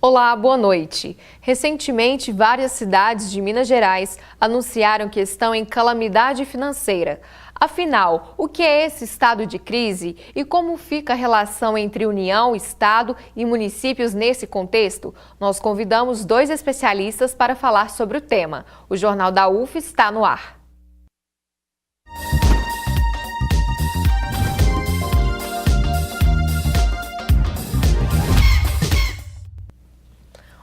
Olá, boa noite. Recentemente, várias cidades de Minas Gerais anunciaram que estão em calamidade financeira. Afinal, o que é esse estado de crise e como fica a relação entre União, Estado e municípios nesse contexto? Nós convidamos dois especialistas para falar sobre o tema. O Jornal da UF está no ar.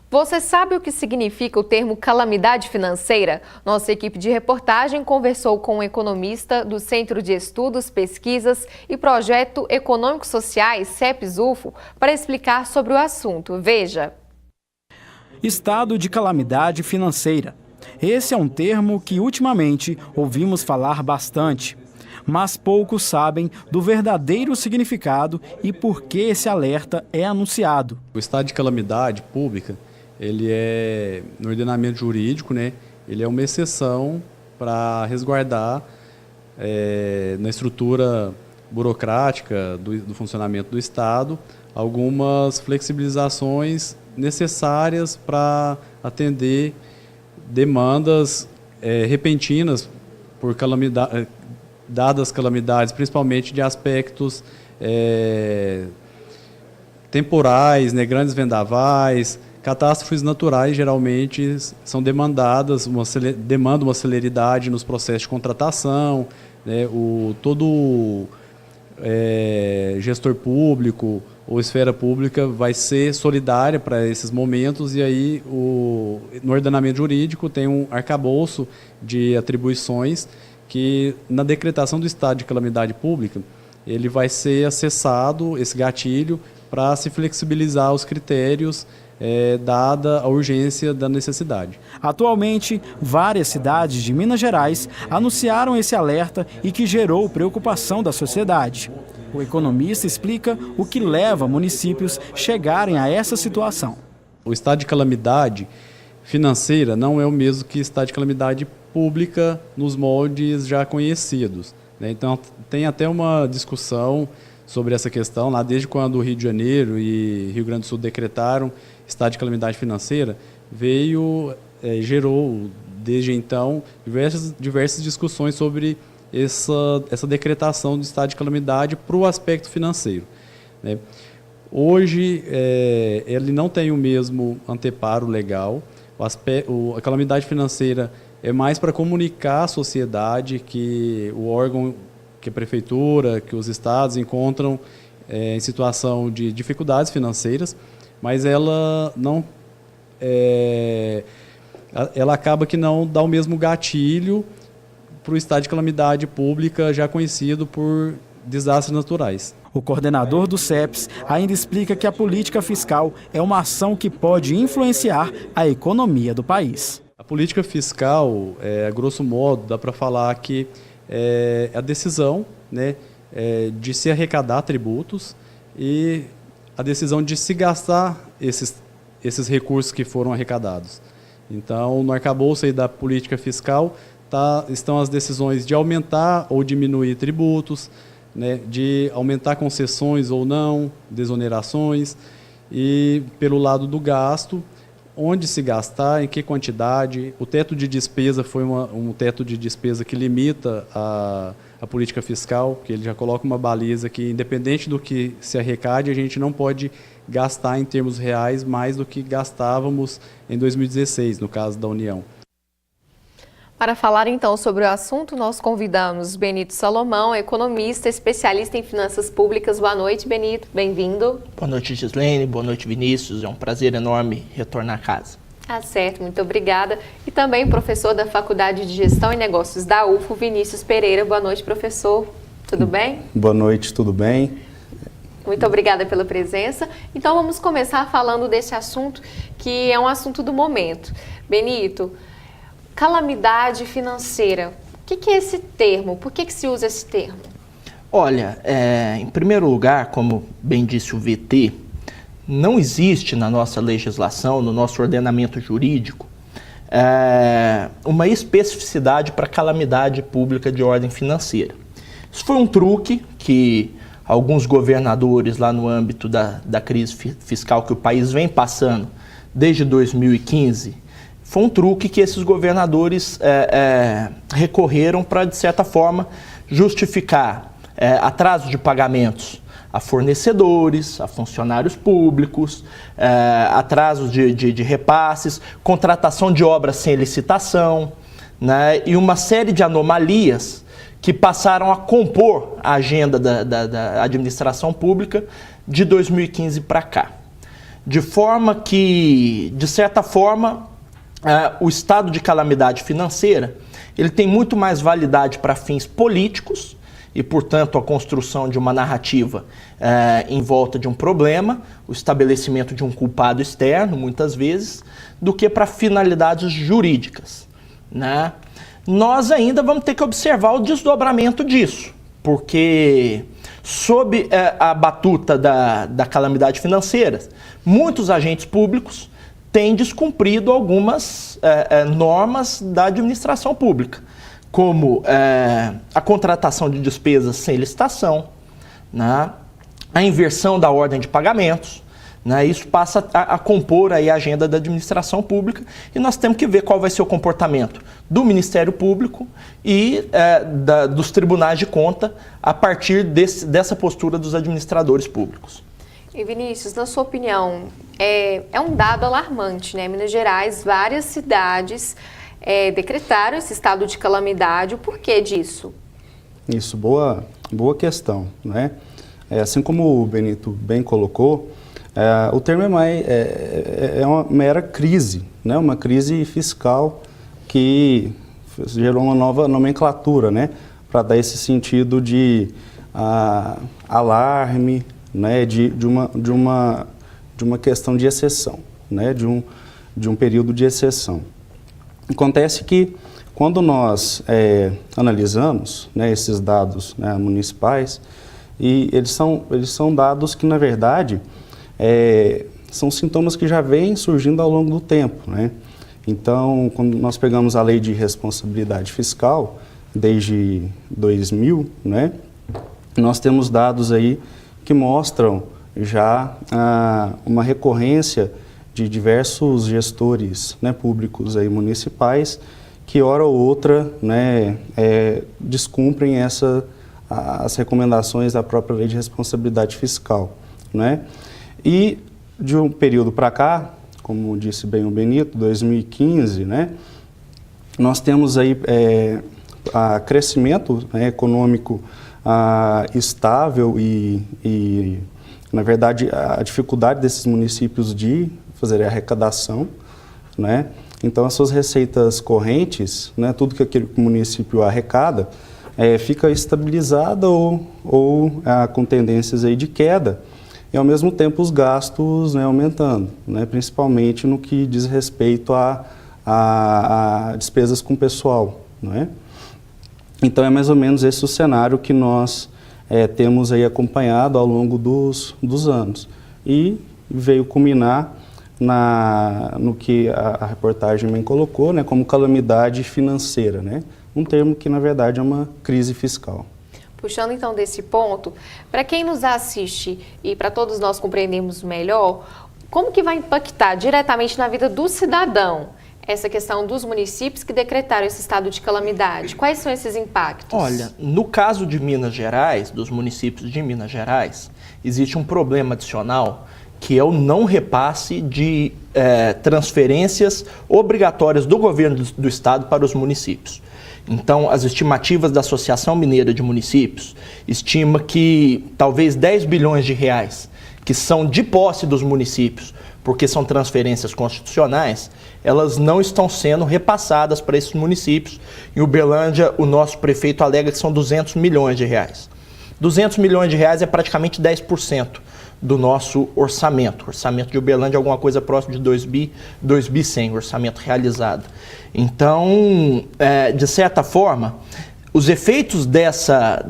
Você sabe o que significa o termo calamidade financeira? Nossa equipe de reportagem conversou com um economista do Centro de Estudos, Pesquisas e Projeto Econômicos Sociais, CEPES-UFO, para explicar sobre o assunto. Veja. Estado de calamidade financeira. Esse é um termo que ultimamente ouvimos falar bastante, mas poucos sabem do verdadeiro significado e por que esse alerta é anunciado. O estado de calamidade pública, ele é, no ordenamento jurídico, né, ele é uma exceção para resguardar na estrutura burocrática do funcionamento do Estado algumas flexibilizações necessárias para atender demandas repentinas por dadas calamidades, principalmente de aspectos temporais, né, grandes vendavais. Catástrofes naturais geralmente são demandadas, demandam uma celeridade nos processos de contratação, né, todo gestor público ou esfera pública vai ser solidária para esses momentos, e aí no ordenamento jurídico tem um arcabouço de atribuições que, na decretação do estado de calamidade pública, ele vai ser acessado, esse gatilho, para se flexibilizar os critérios dada a urgência da necessidade. Atualmente, várias cidades de Minas Gerais anunciaram esse alerta e que gerou preocupação da sociedade. O economista explica o que leva municípios a chegarem a essa situação. O estado de calamidade financeira não é o mesmo que estado de calamidade pública nos moldes já conhecidos, né? Então, tem até uma discussão sobre essa questão, lá desde quando o Rio de Janeiro e Rio Grande do Sul decretaram estado de calamidade financeira, gerou desde então diversas discussões sobre essa decretação do estado de calamidade para o aspecto financeiro, né? Hoje, ele não tem o mesmo anteparo legal. A calamidade financeira é mais para comunicar à sociedade que o órgão, que a prefeitura, que os estados encontram em situação de dificuldades financeiras, mas ela não ela acaba que não dá o mesmo gatilho para o estado de calamidade pública já conhecido por desastres naturais. O coordenador do CEPES ainda explica que a política fiscal é uma ação que pode influenciar a economia do país. A política fiscal, a grosso modo, dá para falar que é a decisão, né, de se arrecadar tributos e a decisão de se gastar esses recursos que foram arrecadados. Então, no arcabouço aí da política fiscal estão as decisões de aumentar ou diminuir tributos, né, de aumentar concessões ou não, desonerações, e pelo lado do gasto, onde se gastar, em que quantidade. O teto de despesa foi um teto de despesa que limita a política fiscal, que ele já coloca uma baliza que, independente do que se arrecade, a gente não pode gastar em termos reais mais do que gastávamos em 2016, no caso da União. Para falar então sobre o assunto, nós convidamos Benito Salomão, economista, especialista em finanças públicas. Boa noite, Benito. Bem-vindo. Boa noite, Gislene. Boa noite, Vinícius. É um prazer enorme retornar a casa. Tá certo, muito obrigada. E também professor da Faculdade de Gestão e Negócios da UFO, Vinícius Pereira. Boa noite, professor. Tudo bem? Boa noite, tudo bem? Muito obrigada pela presença. Então vamos começar falando desse assunto que é um assunto do momento. Benito, calamidade financeira. O que é esse termo? Por que se usa esse termo? Olha, em primeiro lugar, como bem disse o VT, não existe na nossa legislação, no nosso ordenamento jurídico, uma especificidade para calamidade pública de ordem financeira. Isso foi um truque que alguns governadores lá no âmbito da crise fiscal que o país vem passando desde 2015, foi um truque que esses governadores recorreram para, de certa forma, justificar atraso de pagamentos a fornecedores, a funcionários públicos, atrasos de repasses, contratação de obras sem licitação, né, e uma série de anomalias que passaram a compor a agenda da administração pública de 2015 para cá. De forma que, de certa forma, o estado de calamidade financeira ele tem muito mais validade para fins políticos e, portanto, a construção de uma narrativa em volta de um problema, o estabelecimento de um culpado externo, muitas vezes, do que para finalidades jurídicas, né? Nós ainda vamos ter que observar o desdobramento disso, porque, sob a batuta da calamidade financeira, muitos agentes públicos têm descumprido algumas normas da administração pública, como a contratação de despesas sem licitação, né, a inversão da ordem de pagamentos, né, isso passa a compor aí a agenda da administração pública e nós temos que ver qual vai ser o comportamento do Ministério Público e dos tribunais de conta a partir dessa postura dos administradores públicos. E Vinícius, na sua opinião, é um dado alarmante, né? Em Minas Gerais, várias cidades decretaram esse estado de calamidade. O porquê disso? Isso, boa questão, né? Assim como o Benito bem colocou, o termo é uma mera crise, né? Uma crise fiscal que gerou uma nova nomenclatura, né? Para dar esse sentido de alarme, né? de uma questão de exceção, né? De um período de exceção. Acontece que quando nós analisamos, né, esses dados, né, municipais, e eles são dados que, na verdade, são sintomas que já vêm surgindo ao longo do tempo, né? Então, quando nós pegamos a Lei de Responsabilidade Fiscal, desde 2000, né, nós temos dados aí que mostram já uma recorrência de diversos gestores, né, públicos aí, municipais que, hora ou outra, né, descumprem as recomendações da própria Lei de Responsabilidade Fiscal, né? E de um período para cá, como disse bem o Benito, 2015, né, nós temos aí crescimento, né, econômico estável e, na verdade, a dificuldade desses municípios de fazer a arrecadação, né? Então, as suas receitas correntes, né, tudo que aquele município arrecada, fica estabilizada ou com tendências aí de queda, e ao mesmo tempo os gastos, né, aumentando, né, principalmente no que diz respeito a despesas com pessoal, né? Então é mais ou menos esse o cenário que nós temos aí acompanhado ao longo dos anos, e veio culminar no que a reportagem bem colocou, né, como calamidade financeira, né? Um termo que, na verdade, é uma crise fiscal. Puxando então desse ponto, para quem nos assiste e para todos nós compreendermos melhor, como que vai impactar diretamente na vida do cidadão essa questão dos municípios que decretaram esse estado de calamidade? Quais são esses impactos? Olha, no caso de Minas Gerais, dos municípios de Minas Gerais, existe um problema adicional que é o não repasse de transferências obrigatórias do governo do estado para os municípios. Então, as estimativas da Associação Mineira de Municípios estima que talvez 10 bilhões de reais, que são de posse dos municípios, porque são transferências constitucionais, elas não estão sendo repassadas para esses municípios. Em Uberlândia, o nosso prefeito alega que são 200 milhões de reais. 200 milhões de reais é praticamente 10% do nosso orçamento. O orçamento de Uberlândia é alguma coisa próximo de 2 bi 100, orçamento realizado. Então, de certa forma, os efeitos dessa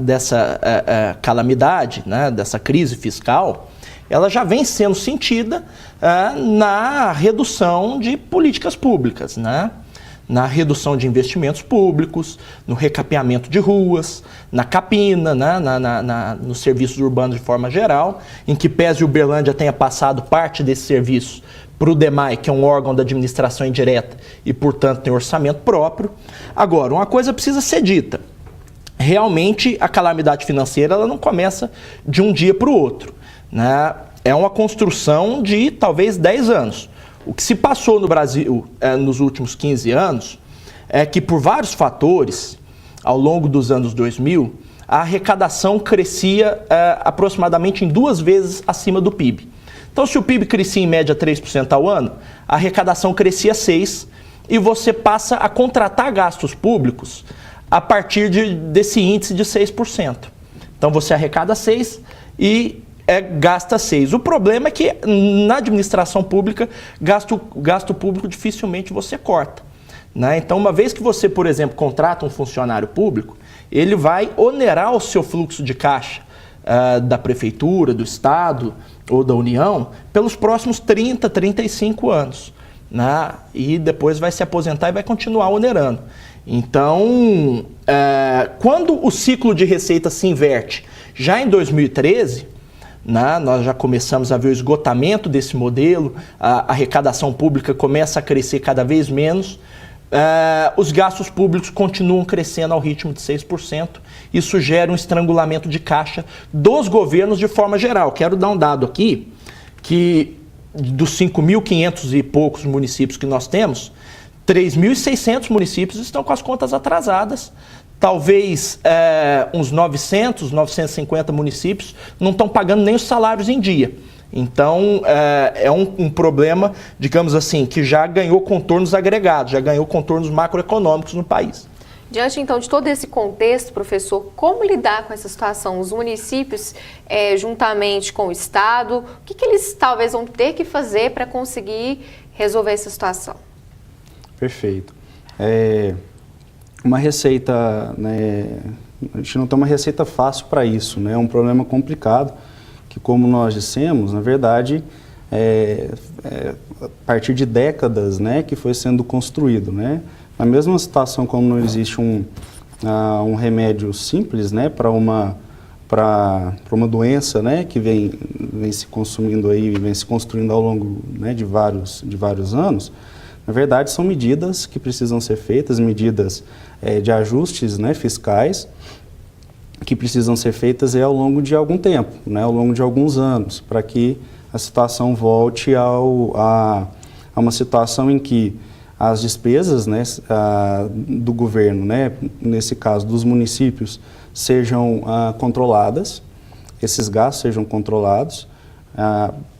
calamidade, né, dessa crise fiscal, ela já vem sendo sentida na redução de políticas públicas, né? na redução de investimentos públicos, no recapeamento de ruas, na capina, né, nos serviços urbanos de forma geral, em que pese Uberlândia tenha passado parte desse serviço para o DEMAI, que é um órgão da administração indireta e, portanto, tem orçamento próprio. Agora, uma coisa precisa ser dita. Realmente, a calamidade financeira ela não começa de um dia para o outro, né? É uma construção de talvez 10 anos. O que se passou no Brasil nos últimos 15 anos é que, por vários fatores, ao longo dos anos 2000, a arrecadação crescia aproximadamente em 2 vezes acima do PIB. Então, se o PIB crescia em média 3% ao ano, a arrecadação crescia 6%, e você passa a contratar gastos públicos a partir desse índice de 6%. Então, você arrecada 6% e gasta 6%. O problema é que na administração pública, gasto público dificilmente você corta, né? Então, uma vez que você, por exemplo, contrata um funcionário público, ele vai onerar o seu fluxo de caixa da prefeitura, do estado ou da União pelos próximos 30, 35 anos, né? E depois vai se aposentar e vai continuar onerando. Então, quando o ciclo de receita se inverte já em 2013, nós já começamos a ver o esgotamento desse modelo, a arrecadação pública começa a crescer cada vez menos, os gastos públicos continuam crescendo ao ritmo de 6%, isso gera um estrangulamento de caixa dos governos de forma geral. Quero dar um dado aqui, que dos 5.500 e poucos municípios que nós temos, 3.600 municípios estão com as contas atrasadas. Talvez uns 900, 950 municípios não estão pagando nem os salários em dia. Então, é um problema, digamos assim, que já ganhou contornos agregados, já ganhou contornos macroeconômicos no país. Diante, então, de todo esse contexto, professor, como lidar com essa situação? Os municípios, juntamente com o Estado, o que eles talvez vão ter que fazer para conseguir resolver essa situação? Perfeito. Uma receita, né, a gente não tem uma receita fácil para isso, né? É um problema complicado que, como nós dissemos, na verdade, a partir de décadas, né, que foi sendo construído, né? Na mesma situação como não existe um remédio simples, né, para uma doença, né, que vem se consumindo aí, vem se construindo ao longo, né, de vários anos. Na verdade, são medidas que precisam ser feitas, medidas de ajustes, né, fiscais, que precisam ser feitas ao longo de algum tempo, né, ao longo de alguns anos, para que a situação volte a uma situação em que as despesas, né, do governo, né, nesse caso dos municípios, sejam controladas, esses gastos sejam controlados,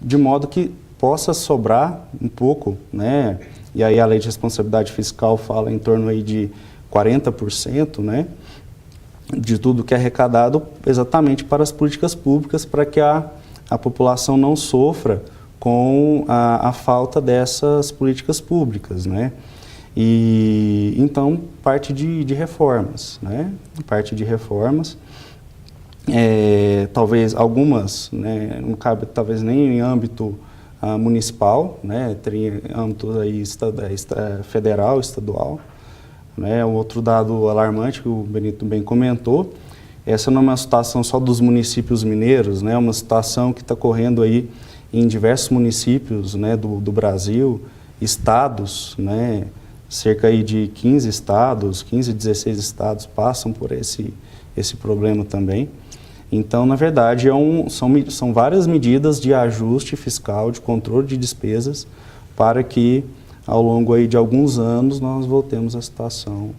de modo que possa sobrar um pouco, né, e aí a lei de responsabilidade fiscal fala em torno aí de 40%, né, de tudo que é arrecadado exatamente para as políticas públicas, para que a população não sofra com a falta dessas políticas públicas, né. E então parte de reformas, né, parte de reformas, talvez algumas, né, não cabe talvez nem em âmbito municipal, né, tem âmbito aí federal, estadual, né. Outro dado alarmante que o Benito bem comentou, essa não é uma situação só dos municípios mineiros, né, é uma situação que está ocorrendo aí em diversos municípios, né, do Brasil, estados, né, cerca aí de 15 estados, 15, 16 estados passam por esse problema também. Então, na verdade, são várias medidas de ajuste fiscal, de controle de despesas, para que, ao longo aí de alguns anos, nós voltemos à situação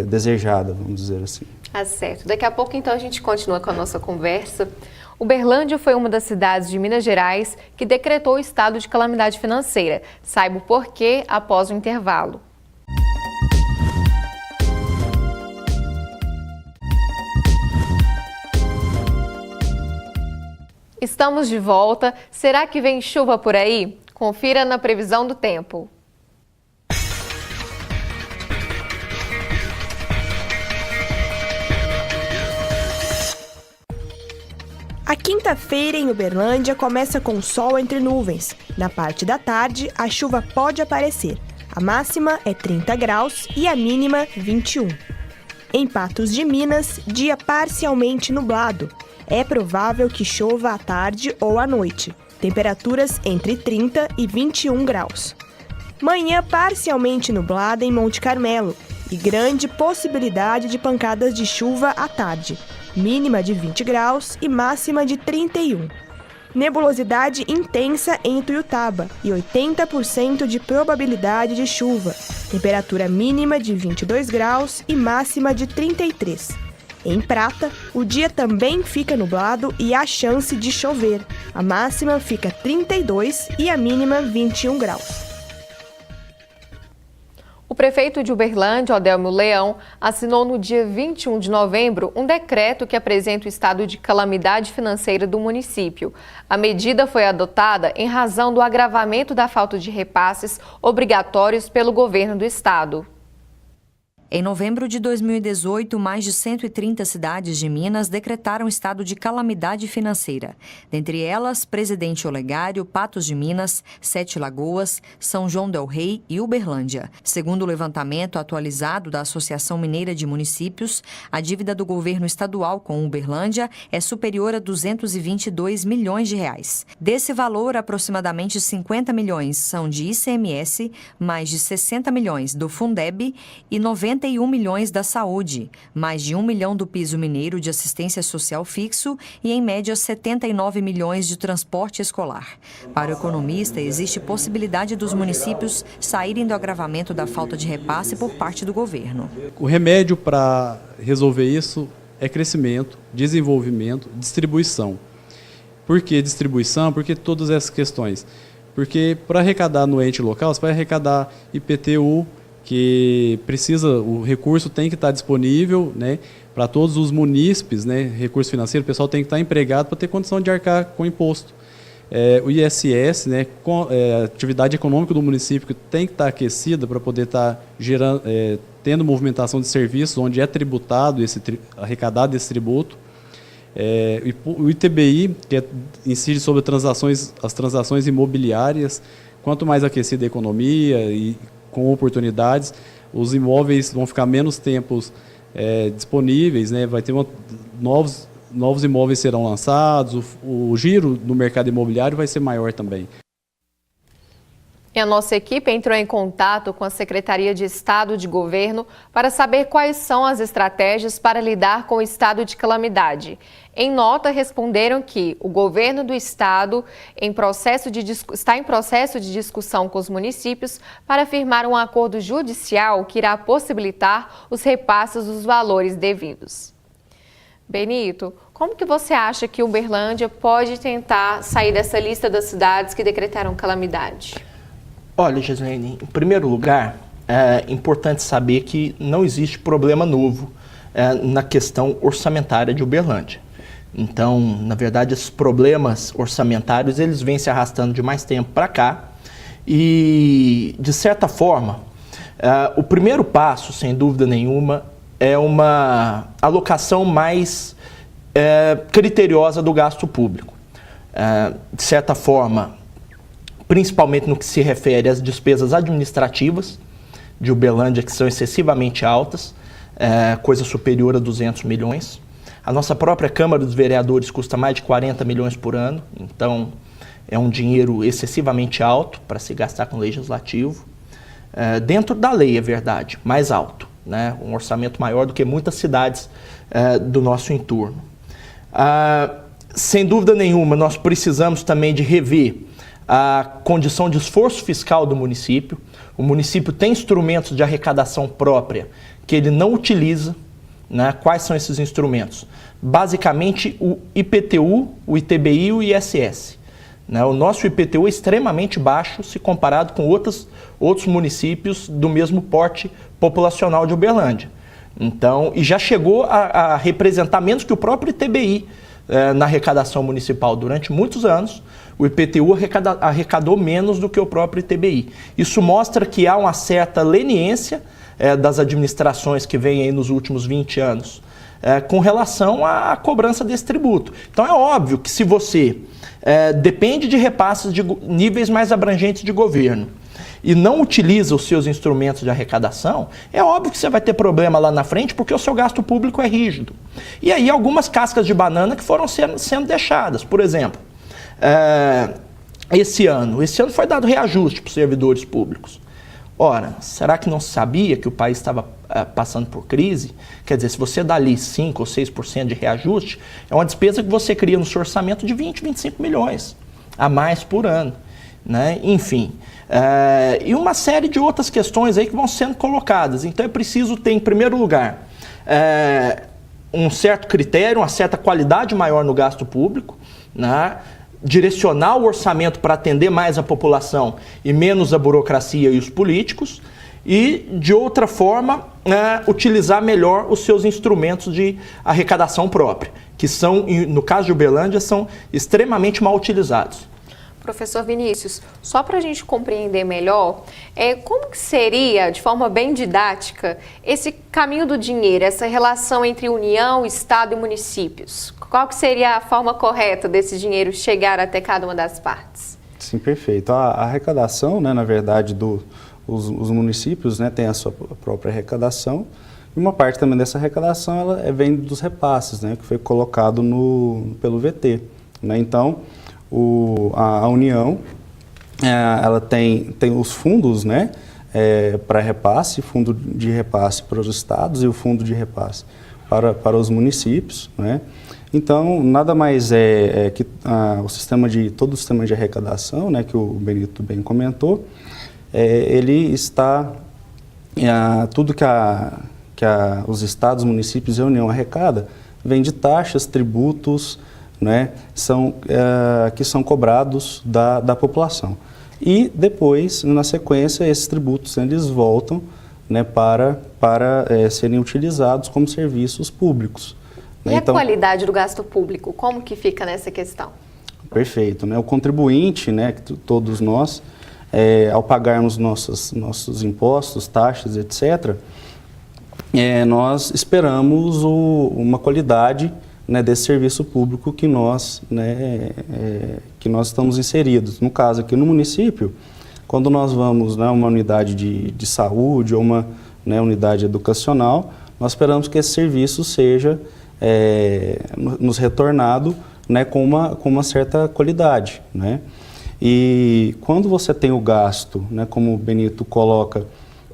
desejada, vamos dizer assim. Tá certo. Daqui a pouco, então, a gente continua com a nossa conversa. Uberlândia foi uma das cidades de Minas Gerais que decretou o estado de calamidade financeira. Saiba o porquê após o intervalo. Estamos de volta. Será que vem chuva por aí? Confira na previsão do tempo. A quinta-feira em Uberlândia começa com sol entre nuvens. Na parte da tarde, a chuva pode aparecer. A máxima é 30 graus e a mínima 21. Em Patos de Minas, dia parcialmente nublado. É provável que chova à tarde ou à noite. Temperaturas entre 30 e 21 graus. Manhã parcialmente nublada em Monte Carmelo e grande possibilidade de pancadas de chuva à tarde. Mínima de 20 graus e máxima de 31. Nebulosidade intensa em Ituiutaba e 80% de probabilidade de chuva. Temperatura mínima de 22 graus e máxima de 33. Em Prata, o dia também fica nublado e há chance de chover. A máxima fica 32 e a mínima 21 graus. O prefeito de Uberlândia, Odélio Leão, assinou no dia 21 de novembro um decreto que apresenta o estado de calamidade financeira do município. A medida foi adotada em razão do agravamento da falta de repasses obrigatórios pelo governo do estado. Em novembro de 2018, mais de 130 cidades de Minas decretaram estado de calamidade financeira. Dentre elas, Presidente Olegário, Patos de Minas, Sete Lagoas, São João del Rei e Uberlândia. Segundo o levantamento atualizado da Associação Mineira de Municípios, a dívida do governo estadual com Uberlândia é superior a 222 milhões de reais. Desse valor, aproximadamente 50 milhões são de ICMS, mais de 60 milhões do Fundeb e 91 milhões da saúde, mais de 1 milhão do piso mineiro de assistência social fixo e, em média, 79 milhões de transporte escolar. Para o economista, existe possibilidade dos municípios saírem do agravamento da falta de repasse por parte do governo. O remédio para resolver isso é crescimento, desenvolvimento, distribuição. Por que distribuição? Porque todas essas questões. Porque para arrecadar no ente local, você vai arrecadar IPTU, que precisa, o recurso tem que estar disponível, né, para todos os munícipes, né, recurso financeiro, o pessoal tem que estar empregado para ter condição de arcar com o imposto. O ISS, né, a atividade econômica do município tem que estar aquecida para poder estar gerando, tendo movimentação de serviços, onde é tributado, arrecadado esse tributo. O ITBI, que incide sobre as transações imobiliárias, quanto mais aquecida a economia e com oportunidades, os imóveis vão ficar menos tempos disponíveis, né? Vai ter novos imóveis serão lançados, o giro no mercado imobiliário vai ser maior também. E a nossa equipe entrou em contato com a Secretaria de Estado de Governo para saber quais são as estratégias para lidar com o estado de calamidade. Em nota, responderam que o governo do estado está em processo de discussão com os municípios para firmar um acordo judicial que irá possibilitar os repasses dos valores devidos. Benito, como que você acha que Uberlândia pode tentar sair dessa lista das cidades que decretaram calamidade? Olha, Gislaine, em primeiro lugar, é importante saber que não existe problema novo na questão orçamentária de Uberlândia. Então, na verdade, esses problemas orçamentários, eles vêm se arrastando de mais tempo para cá e, de certa forma, o primeiro passo, sem dúvida nenhuma, é uma alocação mais criteriosa do gasto público. De certa forma, principalmente no que se refere às despesas administrativas de Uberlândia, que são excessivamente altas, coisa superior a 200 milhões. A nossa própria Câmara dos Vereadores custa mais de 40 milhões por ano, então é um dinheiro excessivamente alto para se gastar com o legislativo. Dentro da lei, é verdade, mais alto, né? Um orçamento maior do que muitas cidades do nosso entorno. Sem dúvida nenhuma, nós precisamos também de rever a condição de esforço fiscal do município. O município tem instrumentos de arrecadação própria que ele não utiliza, né? Quais são esses instrumentos? Basicamente o IPTU, o ITBI e o ISS. Né? O nosso IPTU é extremamente baixo se comparado com outros municípios do mesmo porte populacional de Uberlândia. Então, e já chegou a representar menos que o próprio ITBI na arrecadação municipal durante muitos anos. O IPTU arrecadou menos do que o próprio ITBI. Isso mostra que há uma certa leniência das administrações que vêm aí nos últimos 20 anos com relação à cobrança desse tributo. Então é óbvio que se você depende de repasses de níveis mais abrangentes de governo e não utiliza os seus instrumentos de arrecadação, é óbvio que você vai ter problema lá na frente, porque o seu gasto público é rígido. E aí algumas cascas de banana que foram sendo deixadas. Por exemplo, esse ano foi dado reajuste para os servidores públicos. Ora, será que não se sabia que o país estava passando por crise? Quer dizer, se você dá ali 5% ou 6% de reajuste, é uma despesa que você cria no seu orçamento de 20, 25 milhões a mais por ano, né? Enfim, e uma série de outras questões aí que vão sendo colocadas. Então é preciso ter, em primeiro lugar, um certo critério, uma certa qualidade maior no gasto público, né? Direcionar o orçamento para atender mais a população e menos a burocracia e os políticos, e, de outra forma, utilizar melhor os seus instrumentos de arrecadação própria, que são, no caso de Uberlândia, são extremamente mal utilizados. Professor Vinícius, só para a gente compreender melhor, como que seria, de forma bem didática, esse caminho do dinheiro, essa relação entre União, Estado e municípios? Qual que seria a forma correta desse dinheiro chegar até cada uma das partes? Sim, perfeito. A arrecadação, né, na verdade, os municípios, né, têm a sua própria arrecadação, e uma parte também dessa arrecadação ela vem dos repasses, né, que foi colocado pelo VT. Né? Então, a União ela tem os fundos, né, para repasse, fundo de repasse para os estados e o fundo de repasse para os municípios, né? Então, nada mais que todo o sistema de arrecadação, né, que o Benito bem comentou, ele está, tudo que os estados, municípios e a União arrecada, vem de taxas, tributos, né, que são cobrados da população. E depois, na sequência, esses tributos eles voltam, né, para serem utilizados como serviços públicos. E a qualidade do gasto público, como que fica nessa questão? Perfeito. Né? O contribuinte, né, todos nós, ao pagarmos nossos impostos, taxas, etc., nós esperamos uma qualidade, né, desse serviço público que nós estamos inseridos. No caso, aqui no município, quando nós vamos a uma unidade de saúde ou uma, né, unidade educacional, nós esperamos que esse serviço seja nos retornado, né, com uma certa qualidade. Né? E quando você tem o gasto, né, como o Benito coloca,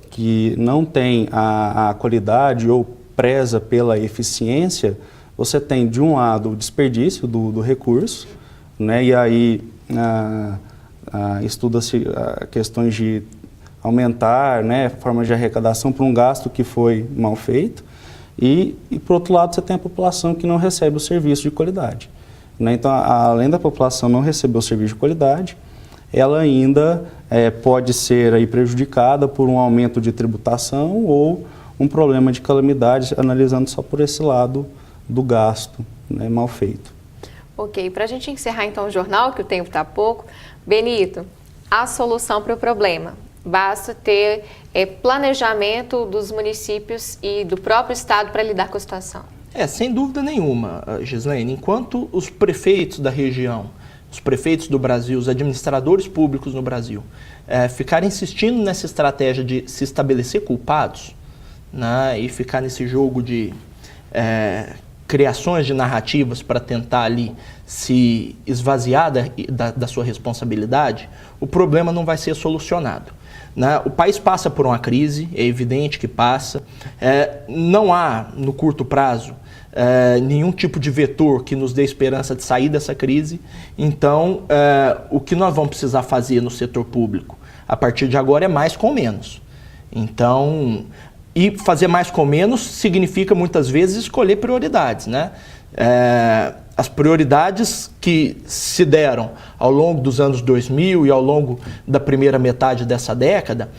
que não tem a qualidade ou preza pela eficiência, você tem, de um lado, o desperdício do recurso, né, e aí estuda-se questões de aumentar, né, formas de arrecadação para um gasto que foi mal feito, e por outro lado, você tem a população que não recebe o serviço de qualidade. Né? Então, além da população não receber o serviço de qualidade, ela ainda pode ser aí prejudicada por um aumento de tributação ou um problema de calamidade, analisando só por esse lado do gasto, né, mal feito. Ok, para a gente encerrar então o jornal, que o tempo está pouco, Benito, a solução para o problema. Basta ter planejamento dos municípios e do próprio Estado para lidar com a situação. Sem dúvida nenhuma, Gislaine. Enquanto os prefeitos da região, os prefeitos do Brasil, os administradores públicos no Brasil, ficarem insistindo nessa estratégia de se estabelecer culpados, né, e ficar nesse jogo de criações de narrativas para tentar ali se esvaziar da sua responsabilidade, o problema não vai ser solucionado. Né? O país passa por uma crise, é evidente que passa. Não há, no curto prazo, nenhum tipo de vetor que nos dê esperança de sair dessa crise. Então, o que nós vamos precisar fazer no setor público, a partir de agora, é mais com menos. Então, e fazer mais com menos significa, muitas vezes, escolher prioridades, né? As prioridades que se deram ao longo dos anos 2000 e ao longo da primeira metade dessa década,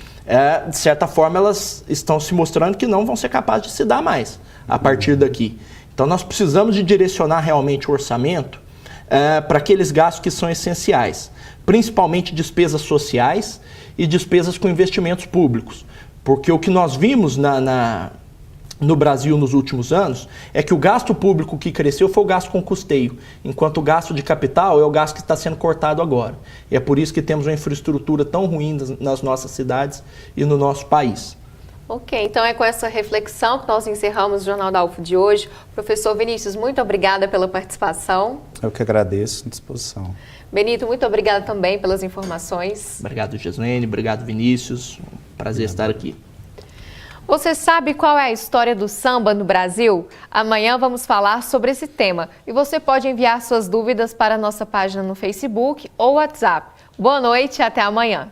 de certa forma, elas estão se mostrando que não vão ser capazes de se dar mais a partir daqui. Então, nós precisamos de direcionar realmente o orçamento para aqueles gastos que são essenciais, principalmente despesas sociais e despesas com investimentos públicos, porque o que nós vimos no Brasil nos últimos anos é que o gasto público que cresceu foi o gasto com custeio, enquanto o gasto de capital é o gasto que está sendo cortado agora. E é por isso que temos uma infraestrutura tão ruim nas nossas cidades e no nosso país. Ok, então é com essa reflexão que nós encerramos o Jornal da UFO de hoje. Professor Vinícius, muito obrigada pela participação. Eu que agradeço, à disposição. Benito, muito obrigada também pelas informações. Obrigado, Gislene, obrigado, Vinícius. Prazer estar aqui. Você sabe qual é a história do samba no Brasil? Amanhã vamos falar sobre esse tema e você pode enviar suas dúvidas para a nossa página no Facebook ou WhatsApp. Boa noite e até amanhã.